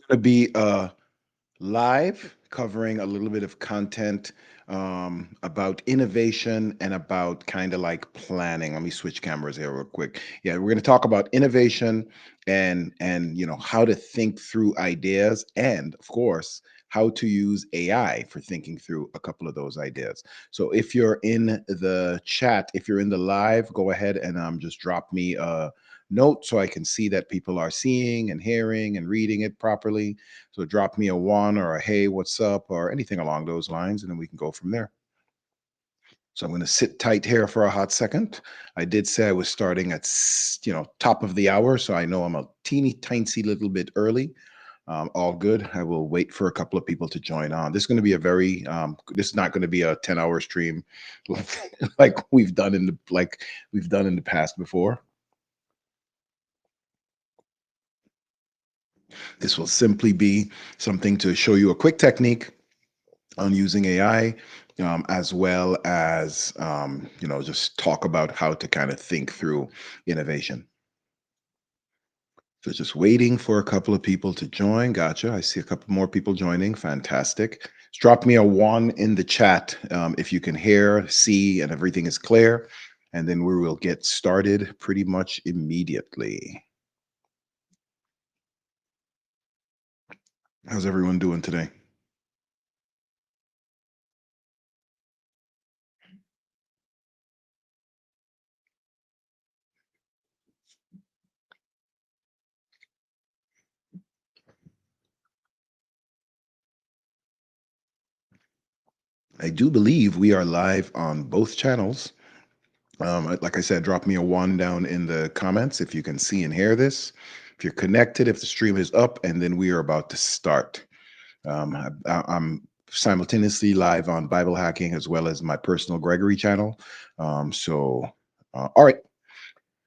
Going to be live covering a little bit of content about innovation and about kind of like planning. Let me switch cameras here real quick. Yeah, we're going to talk about innovation and how to think through ideas and of course how to use AI for thinking through a couple of those ideas. So if you're in the chat, if you're in the live, go ahead and just drop me a note so I can see that people are seeing and hearing and reading it properly. So drop me a one or a hey, what's up, or anything along those lines, and then we can go from there. So I'm going to sit tight here for a hot second. I did say I was starting at top of the hour, so I know I'm a teeny tiny little bit early. All good. I will wait for a couple of people to join on. This is going to be a very this is not going to be a 10-hour stream like we've done in the past before. This will simply be something to show you a quick technique on using AI, as well as just talk about how to kind of think through innovation. So just waiting for a couple of people to join. Gotcha. I see a couple more people joining. Fantastic. Just drop me a one in the chat if you can hear, see, and everything is clear. And then we will get started pretty much immediately. How's everyone doing today? I do believe we are live on both channels. Like I said, drop me a one down in the comments if you can see and hear this. If you're connected, if the stream is up, and then we are about to start. I'm simultaneously live on Bible hacking as well as my personal Gregory channel. All right.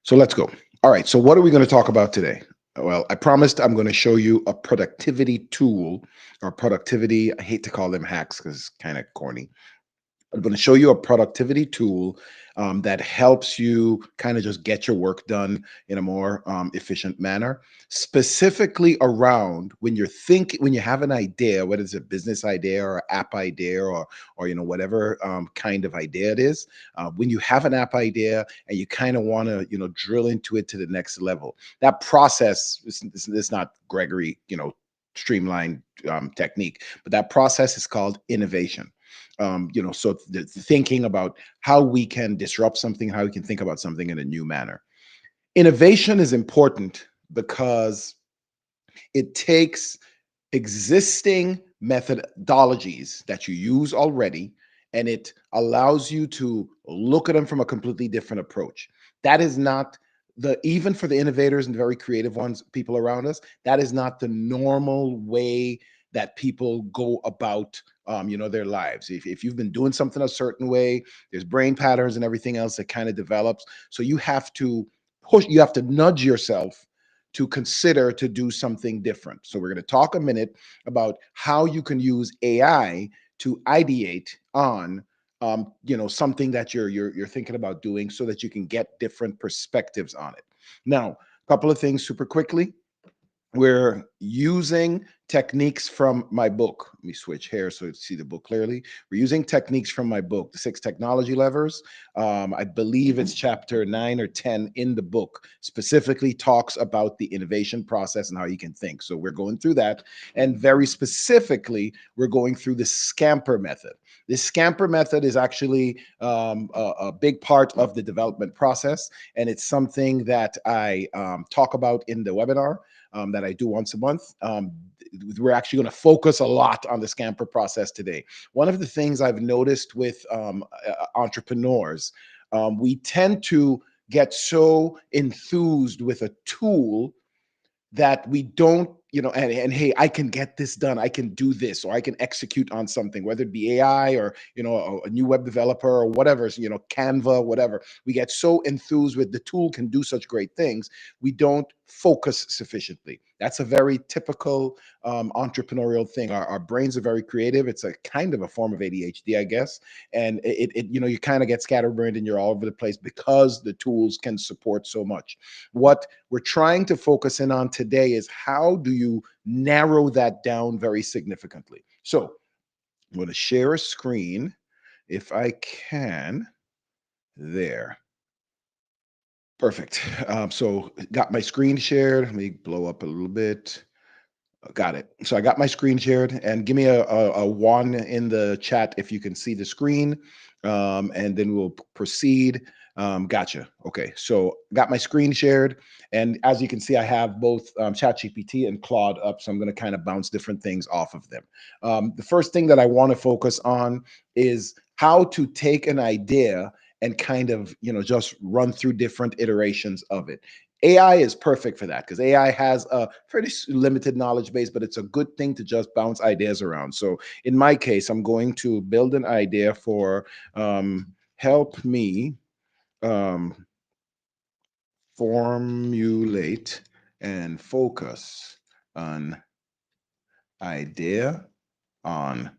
So let's go. All right. So, what are we going to talk about today? Well, I promised I'm going to show you a productivity tool or productivity. I hate to call them hacks because it's kind of corny. I'm going to show you a productivity tool that helps you kind of just get your work done in a more efficient manner. Specifically around when you have an idea, whether it's a business idea or app idea or whatever kind of idea it is. When you have an app idea and you kind of want to drill into it to the next level, that process is not Gregory streamlined technique, but that process is called innovation. So thinking about how we can disrupt something, how we can think about something in a new manner. Innovation is important because it takes existing methodologies that you use already and it allows you to look at them from a completely different approach. That is not the even for the innovators and the very creative ones, people around us, that is not the normal way that people go about their lives. If you've been doing something a certain way, there's brain patterns and everything else that kind of develops. So you have to nudge yourself to consider to do something different. So we're going to talk a minute about how you can use AI to ideate on something that you're thinking about doing so that you can get different perspectives on it. Now, a couple of things super quickly. We're using techniques from my book. Let me switch here so you see the book clearly. We're using techniques from my book, The Six Technology Levers. I believe it's chapter 9 or 10 in the book, specifically talks about the innovation process and how you can think. So we're going through that. And very specifically, we're going through the scamper method. This scamper method is actually a big part of the development process. And it's something that I talk about in the webinar that I do once a month. We're actually going to focus a lot on the scamper process today. One of the things I've noticed with entrepreneurs, we tend to get so enthused with a tool that we don't, and hey, I can get this done. I can do this, or I can execute on something, whether it be AI or, a new web developer or whatever, Canva, whatever. We get so enthused with the tool can do such great things. We don't focus sufficiently. That's a very typical entrepreneurial thing. Our brains are very creative. It's a kind of a form of ADHD, I guess. And you kind of get scatterbrained and you're all over the place because the tools can support so much. What we're trying to focus in on today is how do you narrow that down very significantly. So I'm going to share a screen if I can. There. Perfect. So got my screen shared. Let me blow up a little bit. Got it. So I got my screen shared, and give me a one in the chat if you can see the screen, and then we'll proceed. Gotcha. Okay. So got my screen shared, and as you can see, I have both ChatGPT and Claude up. So I'm going to kind of bounce different things off of them. The first thing that I want to focus on is how to take an idea and kind of just run through different iterations of it. AI is perfect for that because AI has a pretty limited knowledge base, but it's a good thing to just bounce ideas around. So in my case, I'm going to build an idea for help me um, formulate and focus on idea on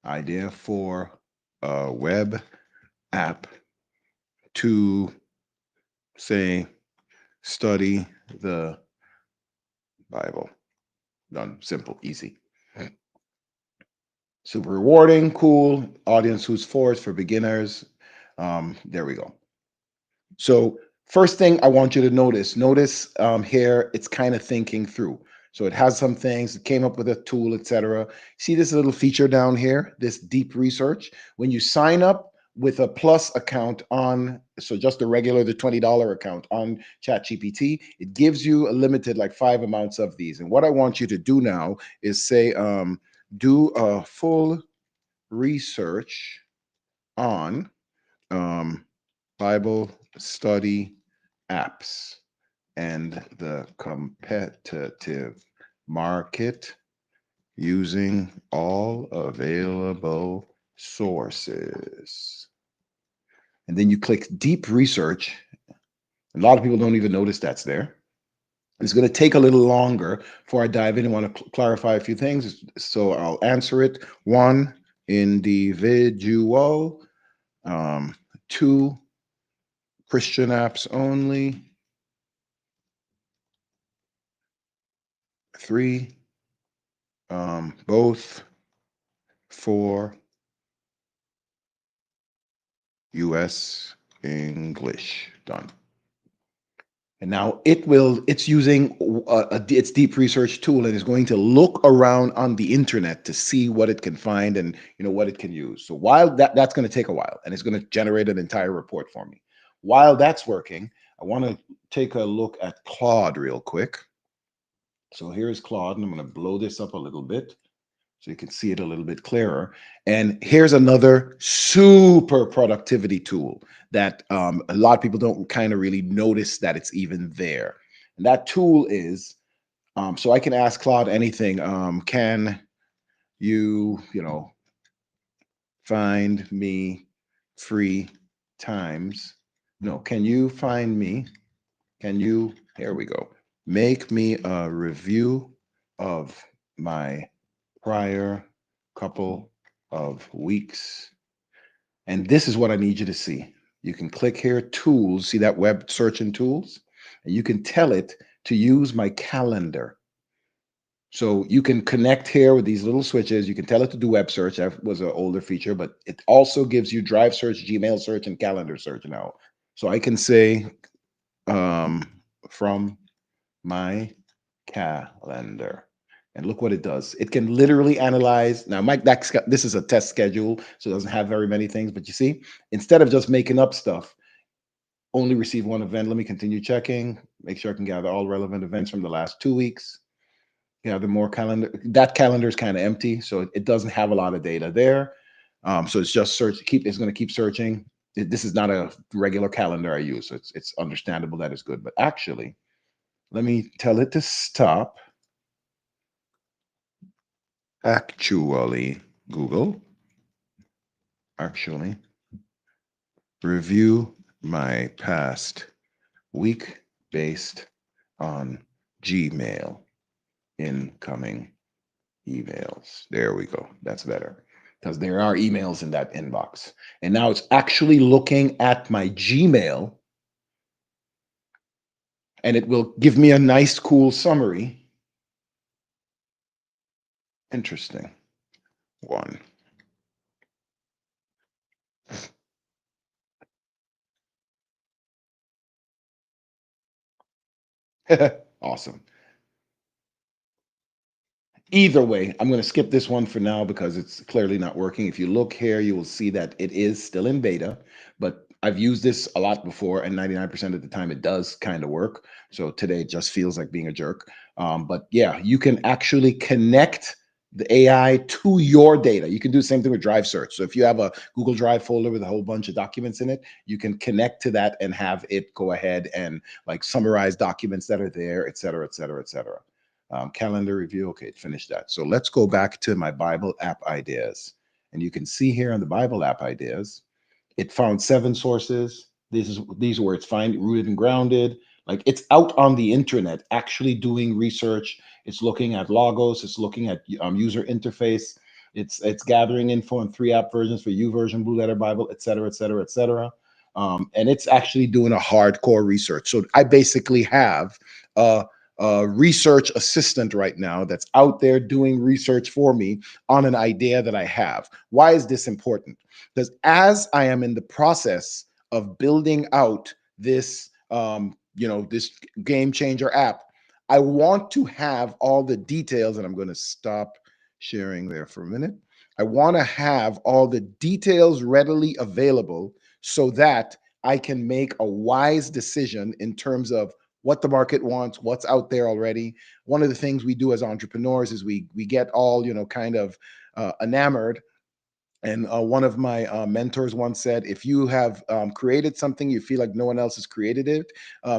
idea for a web app to say study the Bible. Done. Simple, easy. Super rewarding, cool. Audience who's for beginners. There we go. So first thing I want you to notice here, it's kind of thinking through. So it has some things, it came up with a tool, etc. See this little feature down here, this deep research. When you sign up with a plus account on, so just the $20 account on ChatGPT, it gives you a limited like 5 amounts of these. And what I want you to do now is say, do a full research on Bible study apps and the competitive market using all available sources. And then you click deep research. A lot of people don't even notice that's there. It's going to take a little longer before I dive in and want to clarify a few things. So I'll answer it. One, individual. Two, Christian apps only. Three, both. Four, US English. Done. And now it's using its deep research tool and is going to look around on the internet to see what it can find and what it can use. So while that's going to take a while and it's going to generate an entire report for me. While that's working, I want to take a look at Claude real quick. So here's Claude, and I'm going to blow this up a little bit so you can see it a little bit clearer. And here's another super productivity tool that a lot of people don't kind of really notice that it's even there. And that tool is, so I can ask Claude anything. Can you find me free times? No, can you find me? Here we go. Make me a review of my prior couple of weeks. And this is what I need you to see. You can click here, tools, see that web search and tools, and you can tell it to use my calendar. So you can connect here with these little switches. You can tell it to do web search. That was an older feature, but it also gives you drive search, Gmail search, and calendar search now. So I can say from my calendar. And look what it does. It can literally analyze. Now, Mike, this is a test schedule, so it doesn't have very many things. But you see, instead of just making up stuff, only receive one event. Let me continue checking. Make sure I can gather all relevant events from the last 2 weeks. Gather more calendar. That calendar is kind of empty, so it doesn't have a lot of data there. So it's just search. It's going to keep searching. This is not a regular calendar I use, so it's understandable that it's good. But actually, let me tell it to stop. Actually, Google, actually, review my past week-based on Gmail, incoming emails. There we go. That's better because there are emails in that inbox. And now it's actually looking at my Gmail and it will give me a nice, cool summary. Interesting. One. Awesome. Either way, I'm going to skip this one for now because it's clearly not working. If you look here, you will see that it is still in beta, but I've used this a lot before, and 99% of the time it does kind of work. So today it just feels like being a jerk. But yeah, you can actually connect the AI to your data. You can do the same thing with Drive Search. So if you have a Google Drive folder with a whole bunch of documents in it, you can connect to that and have it go ahead and like summarize documents that are there, et cetera, et cetera, et cetera. Calendar review. Okay, finished that. So let's go back to my Bible app ideas. And you can see here on the Bible app ideas, it found 7 sources. These are where it's find rooted and grounded. Like it's out on the internet, actually doing research. It's looking at logos. It's looking at user interface. It's gathering info on 3 app versions for YouVersion, Blue Letter Bible, et cetera, et cetera, et cetera. And it's actually doing a hardcore research. So I basically have a research assistant right now that's out there doing research for me on an idea that I have. Why is this important? Because as I am in the process of building out this, this game changer app, I want to have all the details, and I'm going to stop sharing there for a minute. I want to have all the details readily available so that I can make a wise decision in terms of what the market wants, what's out there already. One of the things we do as entrepreneurs is we get all kind of enamored. And one of my mentors once said, if you have created something, you feel like no one else has created it,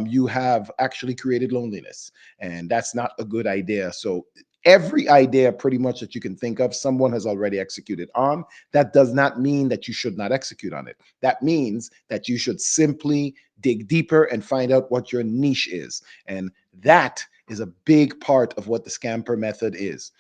you have actually created loneliness. And that's not a good idea. So every idea pretty much that you can think of, someone has already executed on. That does not mean that you should not execute on it. That means that you should simply dig deeper and find out what your niche is. And that is a big part of what the Scamper method is.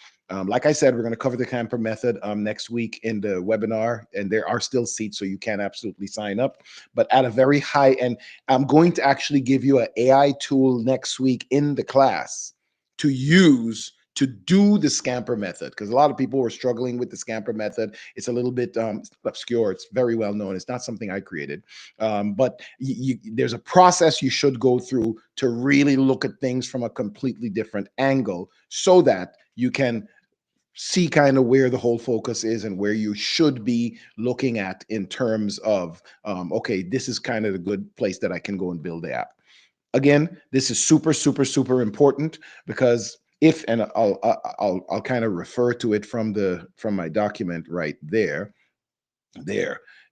Like I said, we're going to cover the Camper method next week in the webinar, and there are still seats, so you can absolutely sign up. But at a very high end, I'm going to actually give you an AI tool next week in the class to use to do the Scamper method, because a lot of people were struggling with the Scamper method. It's a little bit obscure. It's very well known. It's not something I created, but there's a process you should go through to really look at things from a completely different angle so that you can see kind of where the whole focus is and where you should be looking at in terms of okay, this is kind of the good place that I can go and build the app. Again, this is super, super, super important because if, and I'll kind of refer to it from my document right there.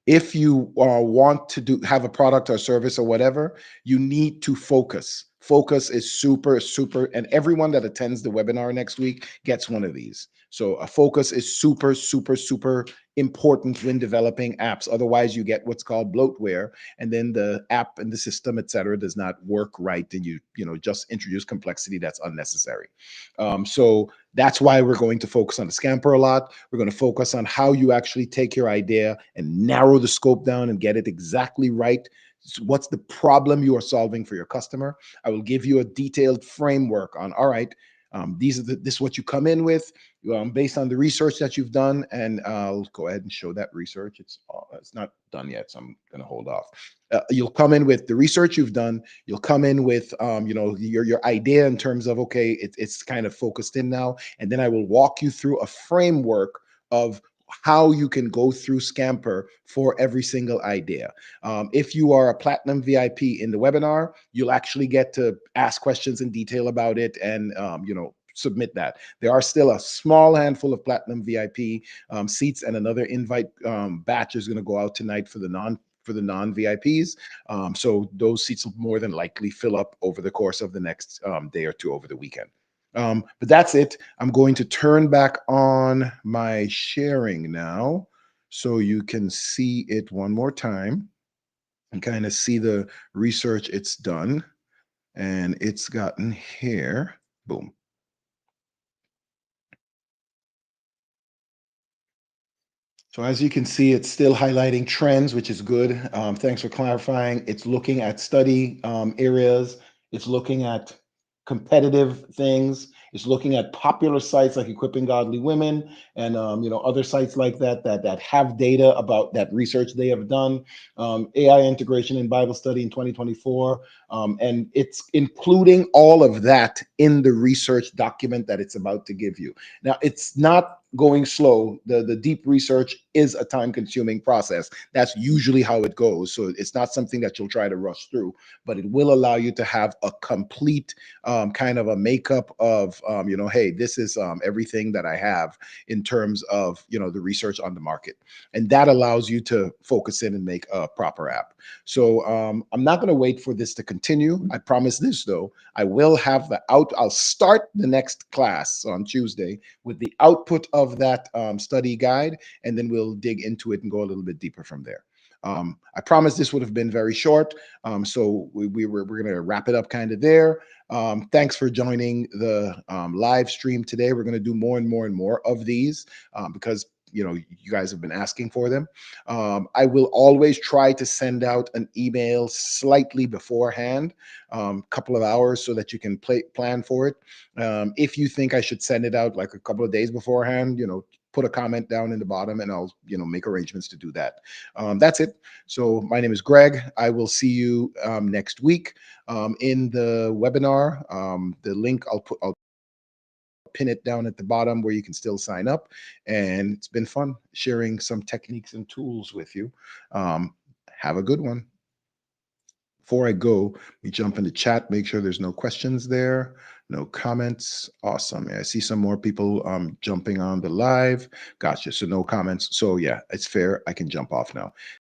If you want to have a product or service or whatever, you need to focus. Focus is super, super, and everyone that attends the webinar next week gets one of these. So a focus is super, super, super important when developing apps. Otherwise, you get what's called bloatware, and then the app and the system, et cetera, does not work right, and you just introduce complexity that's unnecessary. So that's why we're going to focus on the Scamper a lot. We're going to focus on how you actually take your idea and narrow the scope down and get it exactly right. So what's the problem you are solving for your customer? I will give you a detailed framework on, all right, this is what you come in with based on the research that you've done. And I'll go ahead and show that research. It's not done yet, so I'm going to hold off. You'll come in with the research you've done. You'll come in with your idea in terms of, okay, it's kind of focused in now, and then I will walk you through a framework of how you can go through Scamper for every single idea. If you are a Platinum VIP in the webinar, you'll actually get to ask questions in detail about it and submit that. There are still a small handful of Platinum VIP seats, and another invite batch is going to go out tonight for the non VIPs. So those seats will more than likely fill up over the course of the next day or two over the weekend. But that's it. I'm going to turn back on my sharing now so you can see it one more time and kind of see the research it's done. and it's gotten here. Boom. So as you can see, it's still highlighting trends, which is good. Thanks for clarifying. It's looking at study areas. It's looking at competitive things. It's looking at popular sites like Equipping Godly Women and other sites like that have data about that research they have done. AI integration in Bible study in 2024, and it's including all of that in the research document that it's about to give you. Now, it's not going slow. The deep research is a time consuming process. That's usually how it goes. So it's not something that you'll try to rush through, but it will allow you to have a complete kind of a makeup of, hey, this is everything that I have in terms of, the research on the market. And that allows you to focus in and make a proper app. So I'm not going to wait for this to continue. I promise this, though. I will have I'll start the next class on Tuesday with the output of that study guide, and then we'll dig into it and go a little bit deeper from there. I promise this would have been very short, so we're going to wrap it up kind of there. Thanks for joining the live stream today. We're going to do more and more and more of these because you guys have been asking for them. I will always try to send out an email slightly beforehand, couple of hours, so that you can plan for it. If you think I should send it out like a couple of days beforehand, put a comment down in the bottom and I'll make arrangements to do that. That's it. So my name is Greg. I will see you next week in the webinar. The link I'll pin it down at the bottom where you can still sign up. And it's been fun sharing some techniques and tools with you. Have a good one. Before I go, we jump into chat, make sure there's no questions there, no comments. Awesome. Yeah, I see some more people jumping on the live. Gotcha. So no comments. So yeah, it's fair. I can jump off now.